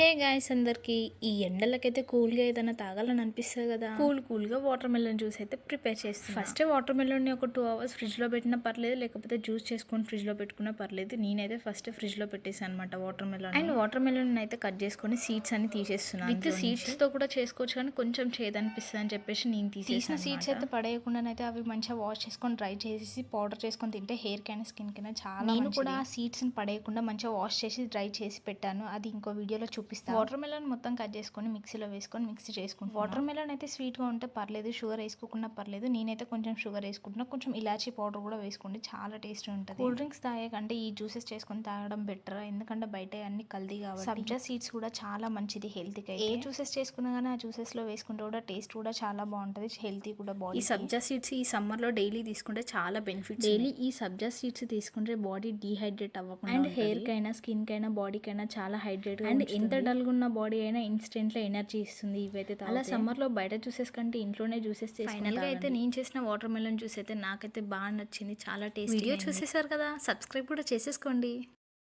Hey guys అందరికి ఈ ఎండలకైతే కూల్గా ఏదైనా తాగాలని అనిపిస్తుంది కదా. కూల్గా వాటర్ మెలన్ జ్యూస్ అయితే ప్రిపేర్ చేస్తాను. ఫస్ట్ వాటర్ మెలన్ని ఒక 2 hours ఫ్రిడ్జ్లో పెట్టినా పర్లేదు, లేకపోతే జ్యూస్ చేసుకొని ఫ్రిడ్జ్లో పెట్టుకున్నా పర్లేదు. నేనైతే ఫస్ట్ ఫ్రిడ్జ్లో పెట్టేసాను అనమాట water melon. And water melon అయితే కట్ చేసుకొని సీడ్స్ అని తీసేస్తున్నాను. విత్ సీడ్స్తో కూడా చేసుకోవచ్చు, కానీ కొంచెం చేదనిపిస్తుంది అని చెప్పేసి నేను తీసిన సీడ్స్ అయితే పడేయకుండానైతే అవి మంచిగా వాష్ చేసుకొని డ్రై చేసి పౌడర్ చేసుకొని తింటే హెయిర్ కైనా స్కిన్ కైనా చాలా. నేను కూడా ఆ సీడ్స్ని పడేయకుండా మంచిగా వాష్ చేసి డ్రై చేసి పెట్టాను. అది ఇంకో వీడియోలో చూపిస్తాను. వాటర్ మెలన్ మొత్తం కట్ చేసుకొని మిక్సీలో వేసుకొని మిక్సీ చేసుకుంటాను. వాటర్ మెలన్ అయితే స్వీట్గా ఉంటే పర్లేదు, షుగర్ వేసుకోకుండా పర్లేదు. నేనైతే కొంచెం షుగర్ వేసుకుంటున్నా, కొంచెం ఇలాచీ పౌడర్ కూడా వేసుకోండి, చాలా టేస్ట్ ఉంటుంది. కూల్ డ్రింక్స్ తాగే కంటే ఈ జ్యూసెస్ చేసుకొని తాగడం బెటర్, ఎందుకంటే బయట అన్ని కల్తీ కాబట్టి. సబ్జా సీడ్స్ కూడా చాలా మంచిది హెల్త్కి. ఏ జ్యూసెస్ చేసుకున్నా కానీ ఆ జ్యూసెస్లో వేసుకుంటే కూడా టేస్ట్ కూడా చాలా బాగుంటుంది, హెల్తీ కూడా బాడీ. ఈ సబ్జా సీడ్స్ ఈ సమ్మర్లో డైలీ తీసుకుంటే చాలా బెనిఫిట్స్. డైలీ ఈ సబ్జా సీడ్స్ తీసుకుంటే బాడీ డీహైడ్రేట్ అవ్వకుండా అండ్ హెయిర్ కైనా స్కిన్ కైనా బాడీకైనా చాలా హైడ్రేట్ అండ్ ఎంత డల్గా ఉన్న బాడీ అయినా ఇన్స్టెంట్లో ఎనర్జీ ఇస్తుంది ఇవైతే. అలా సమ్మర్లో బయట జ్యూసెస్ కంటే ఇంట్లోనే జ్యూసెస్ చేసి ఫైనల్గా అయితే నేను చేసిన వాటర్ మెలన్ జ్యూస్ అయితే నాకైతే బాగా నచ్చింది, చాలా టేస్ట్. వీడియో చూసేసారు కదా, సబ్స్క్రైబ్ కూడా చేసేసుకోండి.